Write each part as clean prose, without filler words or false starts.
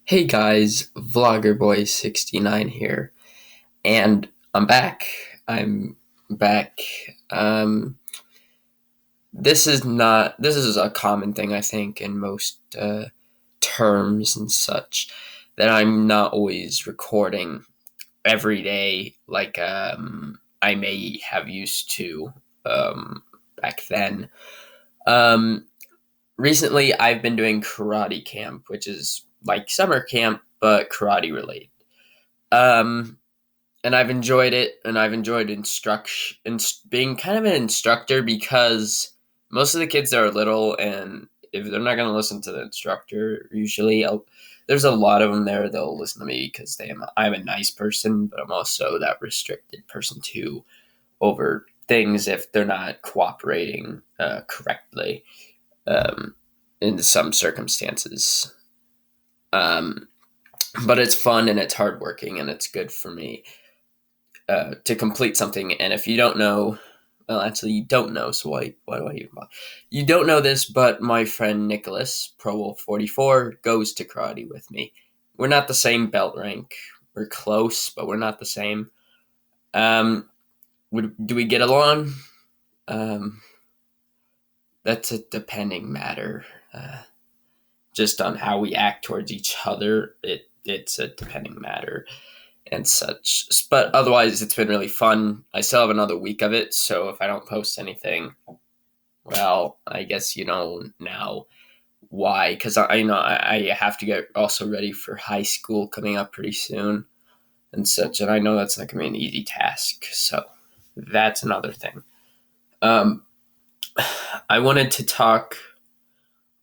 Hey guys, Vloggerboy69 here, and I'm back. I'm back. Um, this is a common thing, I think, in most terms and such, that I'm not always recording every day like I may have used to back then. Um, Recently, I've been doing karate camp, which is like summer camp, but karate related. Um, and I've enjoyed it, and I've enjoyed being kind of an instructor because most of the kids are little, and if they're not going to listen to the instructor, usually there's a lot of them there. They'll listen to me because I'm a nice person, but I'm also that restricted person too over things if they're not cooperating correctly um, in some circumstances. Um, but it's fun and it's hardworking and it's good for me to complete something. And if you don't know, well, actually, you don't know, so why do I even bother? You don't know this, but my friend Nicholas, Pro Wolf 44, goes to karate with me. We're not the same belt rank. We're close, but we're not the same. Um, do we get along? Um, that's a depending matter. Just on how we act towards each other, it's a depending matter and such. But otherwise, it's been really fun. I still have another week of it, so if I don't post anything, well, I guess you know now why. Because I have to get also ready for high school coming up pretty soon and such, and I know that's not going to be an easy task. So that's another thing. Um, I wanted to talk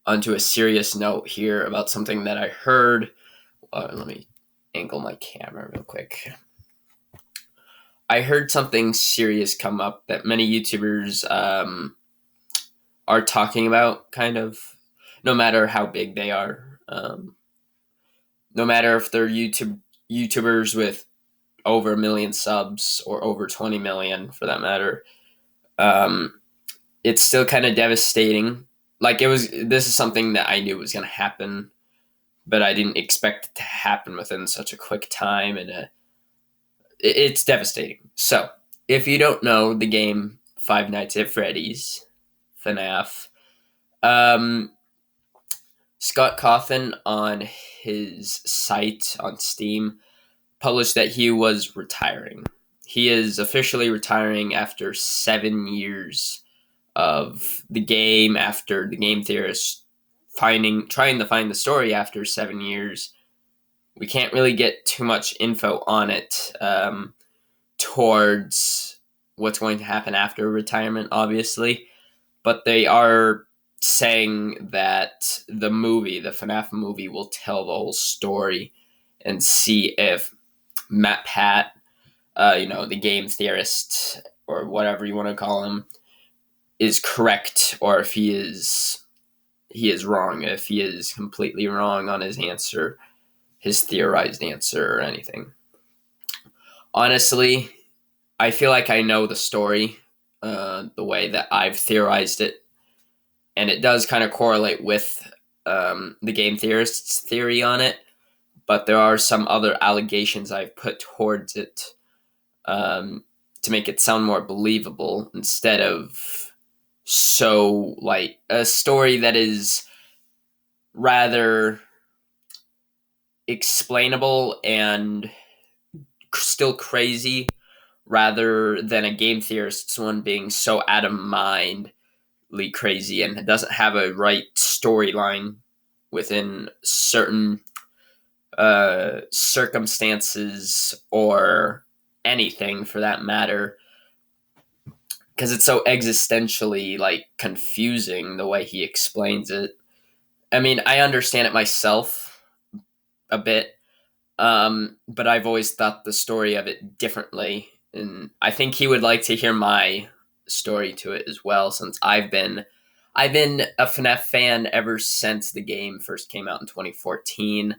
onto a serious note here about something that I heard. Let me angle my camera real quick. I heard something serious come up that many YouTubers are talking about, kind of, no matter how big they are. No matter if they're YouTubers with over 1 million subs or over 20 million for that matter. Um, it's still kind of devastating. This is something that I knew was going to happen, but I didn't expect it to happen within such a quick time, and it's devastating. So, if you don't know the game Five Nights at Freddy's, FNAF, um, Scott Cawthon on his site on Steam published that he was retiring. He is officially retiring after 7 years of the game, after the game theorists trying to find the story after 7 years. We can't really get too much info on it towards what's going to happen after retirement, obviously, but they are saying that the FNAF movie, will tell the whole story and see if Matt Pat, the game theorist or whatever you want to call him, is correct or if he is wrong, if he is completely wrong on his answer, his theorized answer or anything. Honestly, I feel like I know the story the way that I've theorized it, and it does kind of correlate with the game theorist's theory on it, but there are some other allegations I've put towards it to make it sound more believable instead of so like a story that is rather explainable and still crazy rather than a game theorist's one being so out of mindly crazy and doesn't have a right storyline within certain circumstances or anything for that matter, because it's so existentially like confusing the way he explains it. I mean, I understand it myself a bit, but I've always thought the story of it differently, and I think he would like to hear my story to it as well, since I've been a FNAF fan ever since the game first came out in 2014.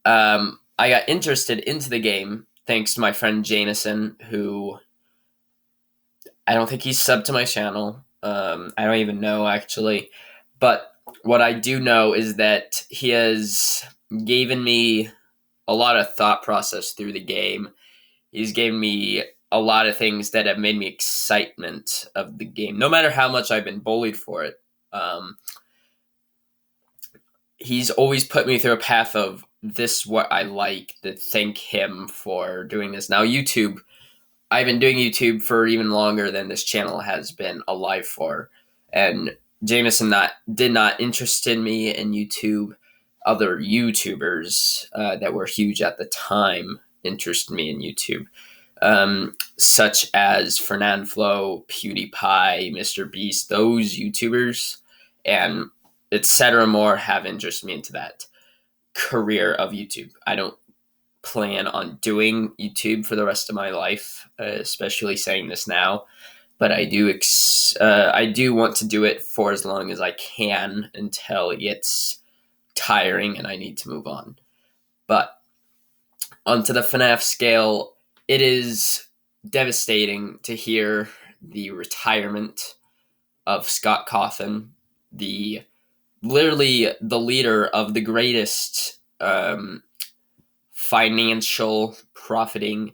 I got interested into the game thanks to my friend Jameson, who I don't think he's subbed to my channel. I don't even know actually, but what I do know is that he has given me a lot of thought process through the game. He's given me a lot of things that have made me excitement of the game, no matter how much I've been bullied for it. Um, he's always put me through a path of this what I like, to thank him for doing this. Now YouTube, I've been doing YouTube for even longer than this channel has been alive for. And Jameson did not interest in me in YouTube. Other YouTubers that were huge at the time interested me in YouTube, such as Fernandflow, PewDiePie, Mr. Beast, those YouTubers, and etc. more have interested me into that career of YouTube. I don't plan on doing YouTube for the rest of my life, especially saying this now. But I do want to do it for as long as I can until it gets tiring and I need to move on. But onto the FNAF scale, it is devastating to hear the retirement of Scott Cawthon, literally the leader of the greatest financial profiting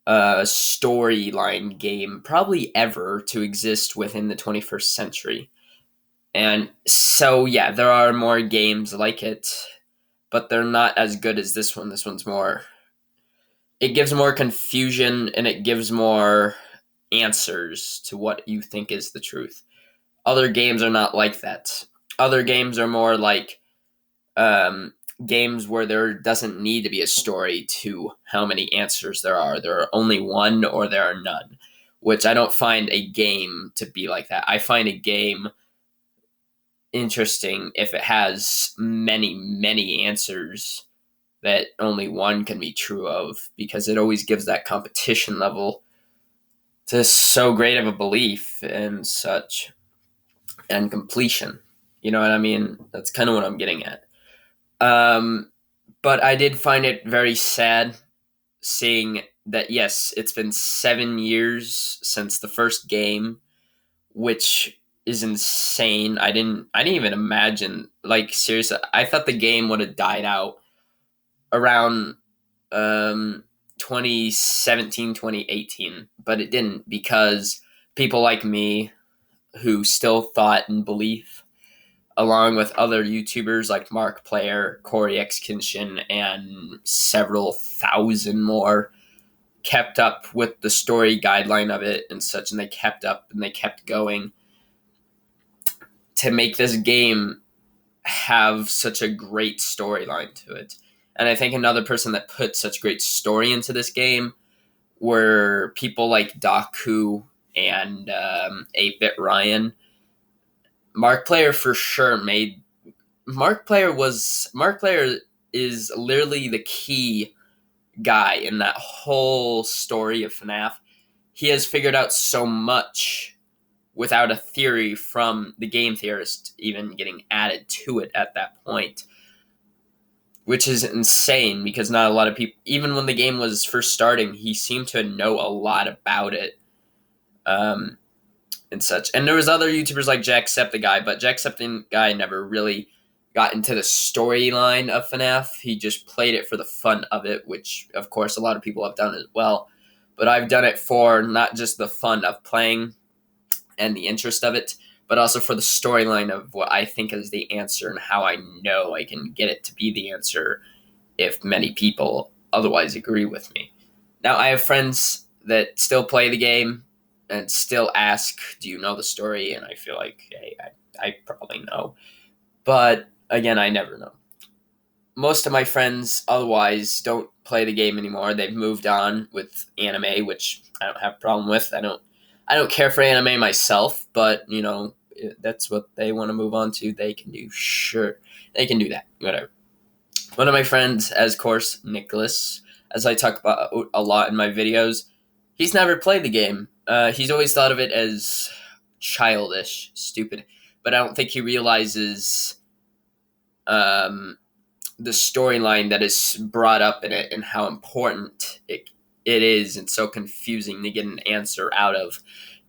storyline game probably ever to exist within the 21st century. And so, yeah, there are more games like it, but they're not as good as this one. This one's more, it gives more confusion and it gives more answers to what you think is the truth. Other games are not like that. Other games are more like games where there doesn't need to be a story to how many answers there are. There are only one or there are none, which I don't find a game to be like that. I find a game interesting if it has many, many answers that only one can be true of, because it always gives that competition level to so great of a belief and such, and completion. You know what I mean? That's kind of what I'm getting at. But I did find it very sad seeing that, yes, it's been 7 years since the first game, which is insane. I didn't even imagine, like, seriously, I thought the game would have died out around 2017, 2018, but it didn't, because people like me who still thought and believe, along with other YouTubers like Mark Player, Corey X Kinshin, and several thousand more, kept up with the story guideline of it and such, and they kept up and they kept going to make this game have such a great storyline to it. And I think another person that put such great story into this game were people like Daku and 8-Bit Ryan. Mark Player for sure made Mark Player is literally the key guy in that whole story of FNAF. He has figured out so much without a theory from the game theorist even getting added to it at that point, which is insane, because not a lot of people, even when the game was first starting, he seemed to know a lot about it. And such. And there was other YouTubers like Jacksepticeye, but Jacksepticeye never really got into the storyline of FNAF. He just played it for the fun of it, which, of course, a lot of people have done as well. But I've done it for not just the fun of playing and the interest of it, but also for the storyline of what I think is the answer and how I know I can get it to be the answer if many people otherwise agree with me. Now, I have friends that still play the game and still ask, do you know the story? And I feel like, hey, I probably know. But again, I never know. Most of my friends otherwise don't play the game anymore. They've moved on with anime, which I don't have a problem with. I don't care for anime myself, but, you know, that's what they want to move on to. They can do, sure. They can do that, whatever. One of my friends, as course, Nicholas, as I talk about a lot in my videos, he's never played the game. He's always thought of it as childish, stupid, but I don't think he realizes the storyline that is brought up in it and how important it is, and so confusing to get an answer out of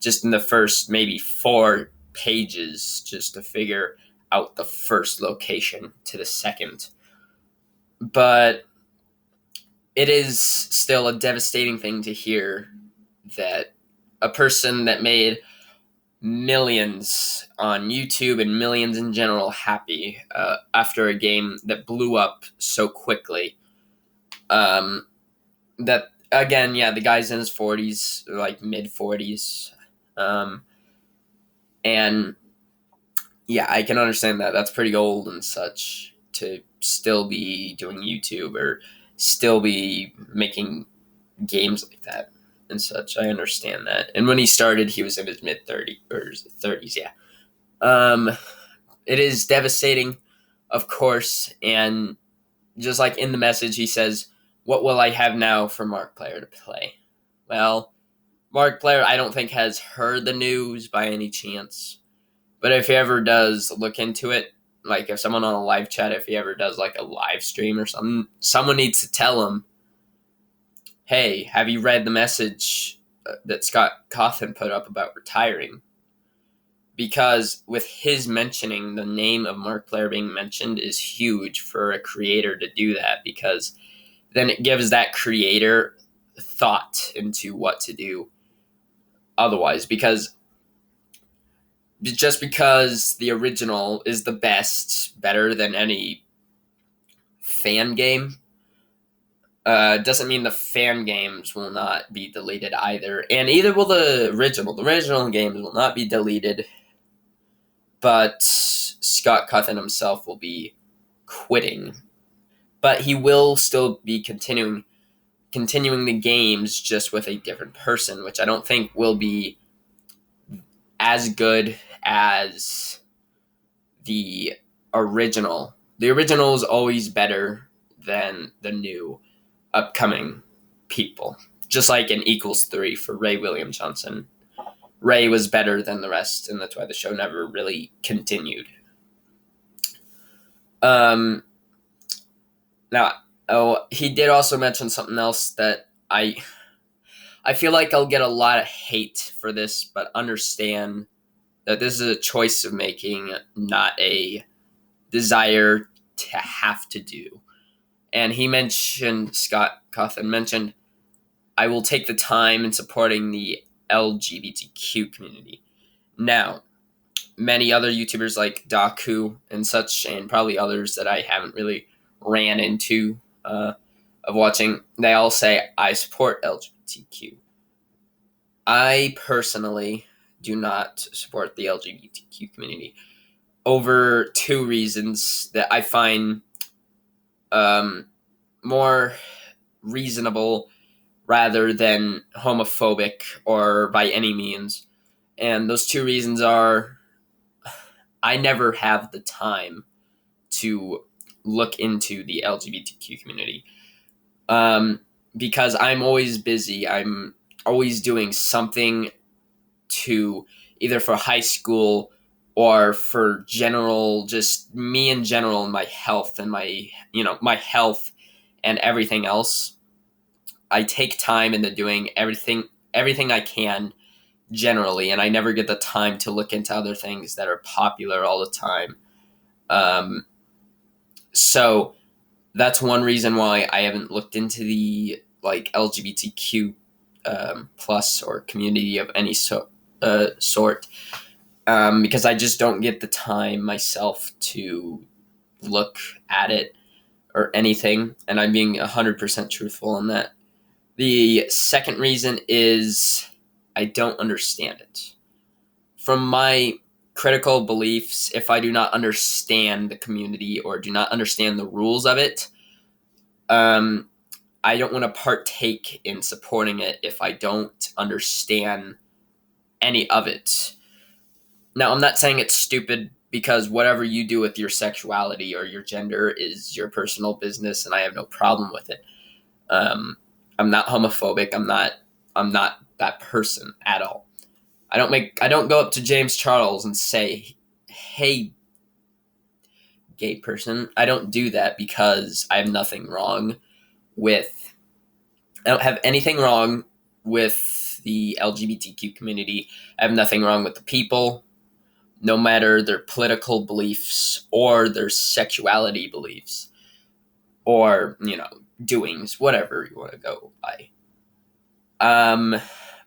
just in the first maybe 4 pages, just to figure out the first location to the second. But it is still a devastating thing to hear that a person that made millions on YouTube and millions in general happy after a game that blew up so quickly. That again, yeah, the guy's in his 40s, like mid 40s, and yeah, I can understand that. That's pretty old and such to still be doing YouTube or still be making games like that and such. I understand that. And when he started, he was in his mid 30s or 30s. Yeah. Um, it is devastating, of course. And just like in the message, he says, "What will I have now for Markiplier to play?" Well, Markiplier, I don't think has heard the news by any chance. But if he ever does look into it, like if someone on a live chat, if he ever does like a live stream or something, someone needs to tell him, "Hey, have you read the message that Scott Cawthon put up about retiring?" Because with his mentioning, the name of Markiplier being mentioned is huge for a creator to do that, because then it gives that creator thought into what to do otherwise. Because just because the original is the best, better than any fan game, doesn't mean the fan games will not be deleted either. And either will the original. The original games will not be deleted, but Scott Cawthon himself will be quitting. But he will still be continuing the games, just with a different person, which I don't think will be as good as the original. The original is always better than the new upcoming people. Just like in Equals 3 for Ray William Johnson. Ray was better than the rest, and that's why the show never really continued. Now, he did also mention something else that I feel like I'll get a lot of hate for this, but understand that this is a choice of making, not a desire to have to do. And he mentioned, Scott Cawthon mentioned, "I will take the time in supporting the LGBTQ community." Now, many other YouTubers like Daku and such, and probably others that I haven't really ran into of watching, they all say, "I support LGBTQ." I personally do not support the LGBTQ community over two reasons that I find more reasonable rather than homophobic or by any means. And those two reasons are, I never have the time to look into the LGBTQ community because I'm always busy. I'm always doing something to either for high school or for general, just me in general, and my health and my health and everything else. I take time into doing everything I can generally, and I never get the time to look into other things that are popular all the time. So that's one reason why I haven't looked into the like LGBTQ plus or community of any sort, because I just don't get the time myself to look at it or anything, and I'm being 100% truthful on that. The second reason is I don't understand it. From my critical beliefs, if I do not understand the community or do not understand the rules of it, I don't want to partake in supporting it if I don't understand any of it. Now, I'm not saying it's stupid, because whatever you do with your sexuality or your gender is your personal business, and I have no problem with it. I'm not homophobic. I'm not that person at all. I don't go up to James Charles and say, "Hey, gay person." I don't do that because I have nothing wrong with I don't have anything wrong with the LGBTQ community. I have nothing wrong with the people, no matter their political beliefs or their sexuality beliefs or, doings, whatever you want to go by.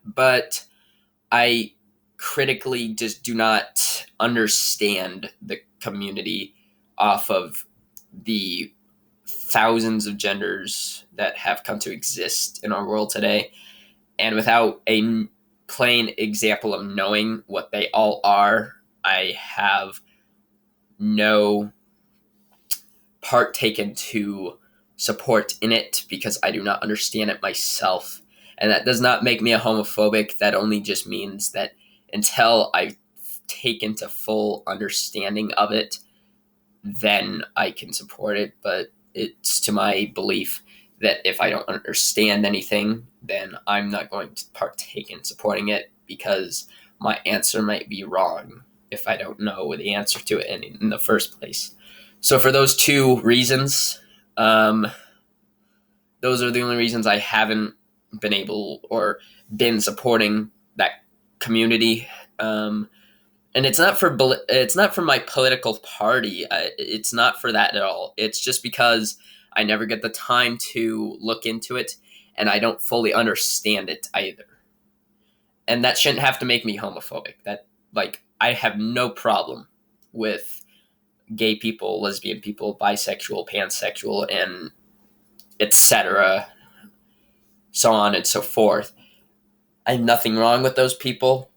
But I critically just do not understand the community off of the thousands of genders that have come to exist in our world today. And without a plain example of knowing what they all are, I have no part taken to support in it because I do not understand it myself. And that does not make me a homophobic. That only just means that until I take into full understanding of it, then I can support it. But it's to my belief that if I don't understand anything, then I'm not going to partake in supporting it because my answer might be wrong if I don't know the answer to it in the first place. So for those two reasons, those are the only reasons I haven't been able or been supporting that community. And it's not for my political party. It's not for that at all. It's just because I never get the time to look into it, and I don't fully understand it either. And that shouldn't have to make me homophobic. I have no problem with gay people, lesbian people, bisexual, pansexual, and etc., so on and so forth. I have nothing wrong with those people.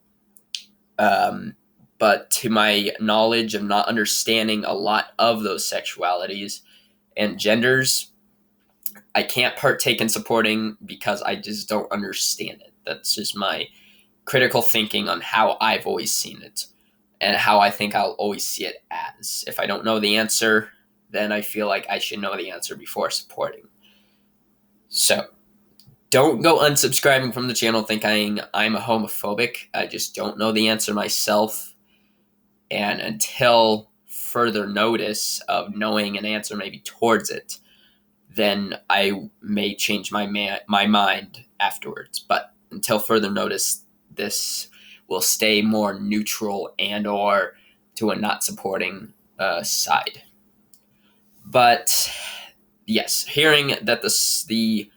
But to my knowledge of not understanding a lot of those sexualities and genders, I can't partake in supporting because I just don't understand it. That's just my critical thinking on how I've always seen it and how I think I'll always see it as. If I don't know the answer, then I feel like I should know the answer before supporting. So don't go unsubscribing from the channel thinking I'm a homophobic. I just don't know the answer myself. And until further notice of knowing an answer maybe towards it, then I may change my mind afterwards. But until further notice, this will stay more neutral and or to a not supporting side. But yes, hearing that the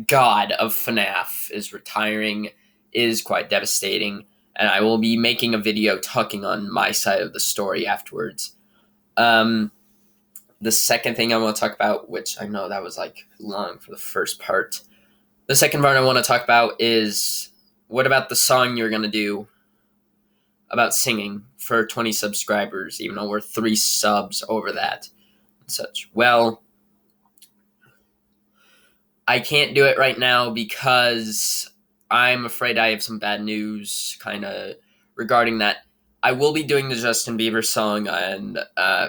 god of FNAF is retiring is quite devastating, and I will be making a video talking on my side of the story afterwards. The second thing I want to talk about, which I know that was long for the first part. The second part I want to talk about is, what about the song you're going to do about singing for 20 subscribers, even though we're 3 subs over that and such? Well, I can't do it right now because I'm afraid I have some bad news kind of regarding that. I will be doing the Justin Bieber song, and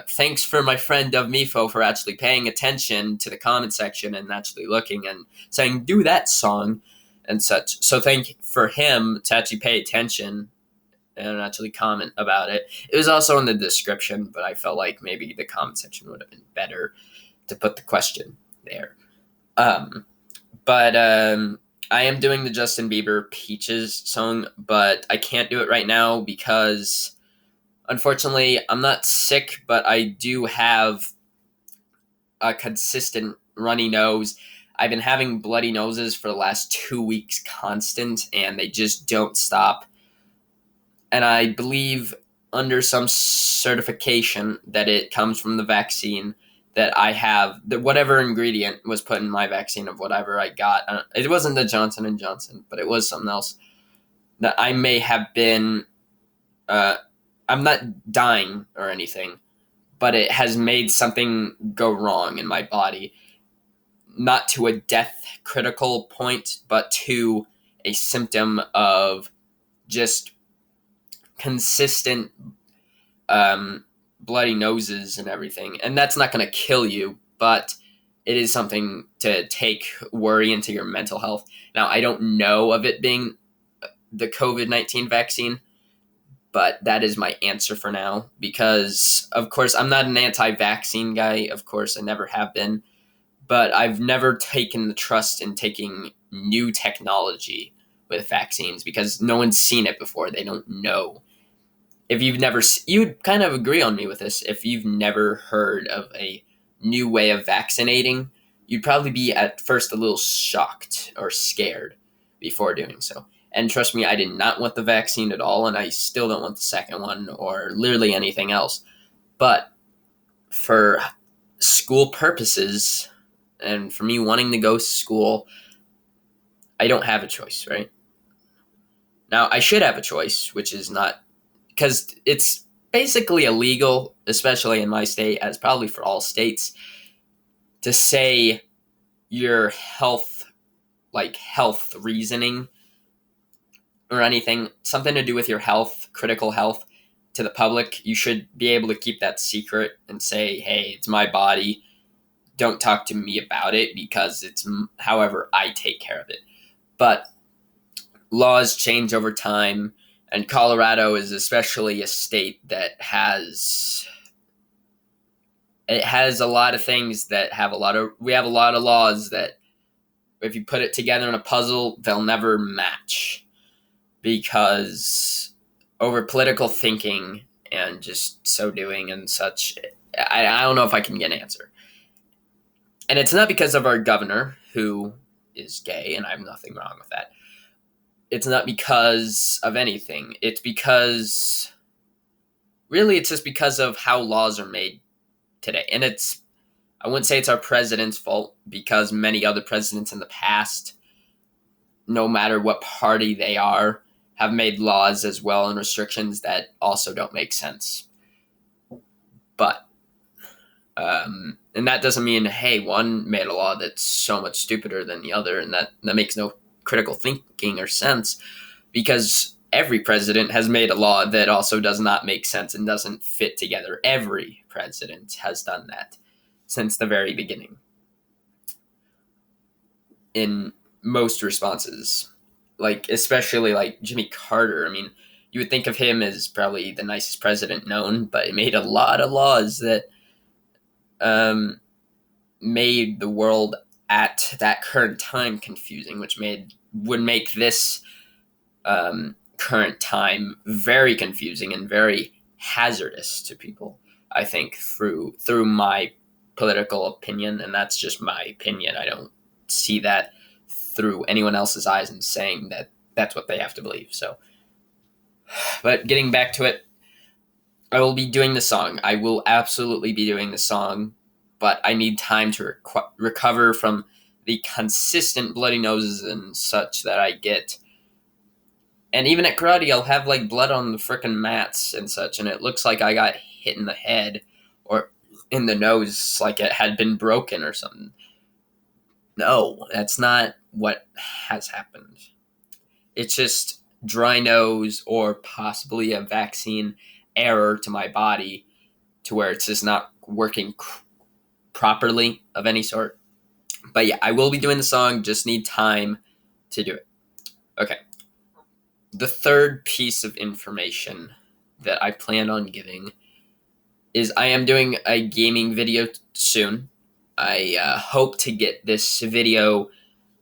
thanks for my friend Dovmifo for actually paying attention to the comment section and actually looking and saying, do that song and such. So thank for him to actually pay attention and actually comment about it. It was also in the description, but I felt like maybe the comment section would have been better to put the question there. But I am doing the Justin Bieber Peaches song, but I can't do it right now because, unfortunately, I'm not sick, but I do have a consistent runny nose. I've been having bloody noses for the last 2 weeks constant, and they just don't stop. And I believe under some certification that it comes from the vaccine that I have, that whatever ingredient was put in my vaccine of whatever I got. It wasn't the Johnson & Johnson, but it was something else. That I may have been, I'm not dying or anything, but it has made something go wrong in my body. Not to a death critical point, but to a symptom of just consistent bloody noses and everything. And that's not going to kill you, but it is something to take worry into your mental health. Now, I don't know of it being the COVID-19 vaccine, but that is my answer for now because, of course, I'm not an anti-vaccine guy. Of course, I never have been, but I've never taken the trust in taking new technology with vaccines because no one's seen it before. They don't know. If you've never, you'd kind of agree on me with this. If you've never heard of a new way of vaccinating, you'd probably be at first a little shocked or scared before doing so. And trust me, I did not want the vaccine at all, and I still don't want the second one or literally anything else. But for school purposes and for me wanting to go to school, I don't have a choice, right? Now, I should have a choice, which is not, because it's basically illegal, especially in my state, as probably for all states, to say your health, like health reasoning or anything, something to do with your health, critical health, to the public. You should be able to keep that secret and say, hey, it's my body. Don't talk to me about it because it's however I take care of it. But laws change over time, and Colorado is especially a state that has a lot of things that have we have a lot of laws that if you put it together in a puzzle, they'll never match because over political thinking and just so doing and such, I don't know if I can get an answer. And it's not because of our governor, who is gay, and I have nothing wrong with that. It's not because of anything. It's because, really, it's just because of how laws are made today. And I wouldn't say it's our president's fault, because many other presidents in the past, no matter what party they are, have made laws as well and restrictions that also don't make sense. But, and that doesn't mean, hey, one made a law that's so much stupider than the other, and that makes no critical thinking or sense, because every president has made a law that also does not make sense and doesn't fit together. Every president has done that since the very beginning in most responses, like especially like Jimmy Carter. I mean, you would think of him as probably the nicest president known, but he made a lot of laws that made the world at that current time confusing, which would make this current time very confusing and very hazardous to people, I think, through my political opinion. And that's just my opinion. I don't see that through anyone else's eyes and saying that that's what they have to believe. So, but getting back to it, I will be doing the song. I will absolutely be doing the song, but I need time to recover from the consistent bloody noses and such that I get. And even at karate, I'll have like blood on the frickin' mats and such, and it looks like I got hit in the head or in the nose, like it had been broken or something. No, that's not what has happened. It's just dry nose or possibly a vaccine error to my body to where it's just not working properly of any sort. But yeah, I will be doing the song, just need time to do it. Okay. The third piece of information that I plan on giving is I am doing a gaming video soon. I hope to get this video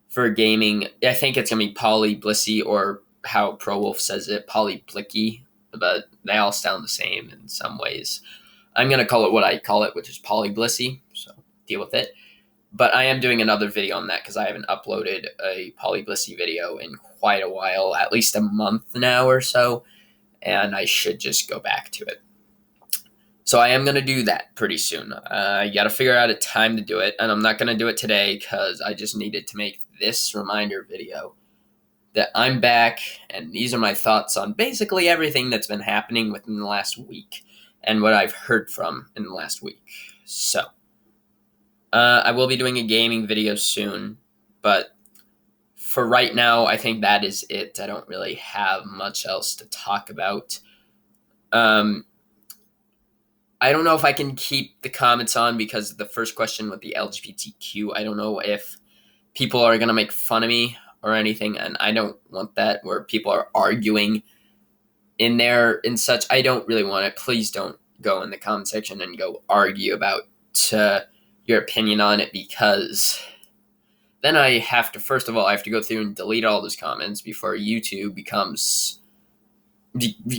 for gaming. I think it's going to be Polly Blissy, or how Pro Wolf says it, Polly Blicky, but they all sound the same in some ways. I'm going to call it what I call it, which is Polly Blissy, so deal with it. But I am doing another video on that because I haven't uploaded a Polly Blissy video in quite a while, at least a month now or so, and I should just go back to it. So I am going to do that pretty soon. I got to figure out a time to do it, and I'm not going to do it today because I just needed to make this reminder video that I'm back, and these are my thoughts on basically everything that's been happening within the last week and what I've heard from in the last week. So I will be doing a gaming video soon, but for right now, I think that is it. I don't really have much else to talk about. I don't know if I can keep the comments on because the first question with the LGBTQ, I don't know if people are going to make fun of me or anything, and I don't want that where people are arguing in there and such. I don't really want it. Please don't go in the comment section and go argue about your opinion on it, because then I have to, first of all, I have to go through and delete all those comments before YouTube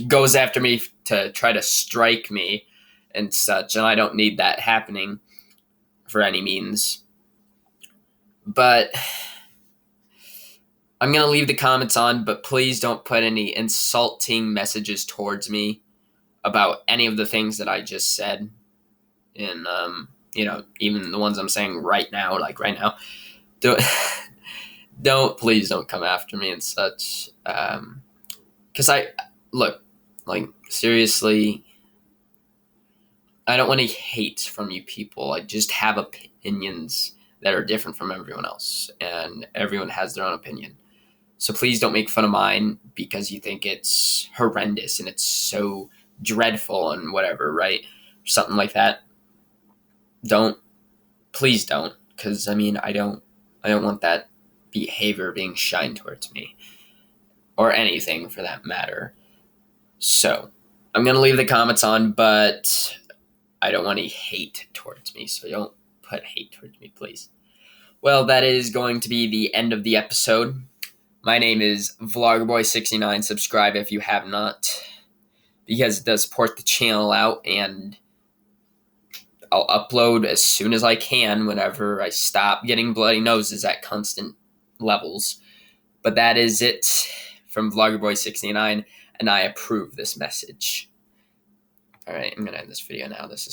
goes after me to try to strike me and such, and I don't need that happening. for any means. But I'm going to leave the comments on, but please don't put any insulting messages towards me about any of the things that I just said. And, even the ones I'm saying right now, like right now, please don't come after me and such. Because seriously, I don't want any hate from you people. I just have opinions that are different from everyone else, and everyone has their own opinion. So please don't make fun of mine because you think it's horrendous and it's so dreadful and whatever, right? Something like that. Please don't, because I don't want that behavior being shined towards me or anything for that matter. So I'm gonna leave the comments on, but I don't want any hate towards me, so don't put hate towards me, please. Well, that is going to be the end of the episode. My name is Vloggerboy69. Subscribe if you have not, because it does support the channel out, and I'll upload as soon as I can whenever I stop getting bloody noses at constant levels. But that is it from Vloggerboy69, and I approve this message. All right, I'm going to end this video now. This is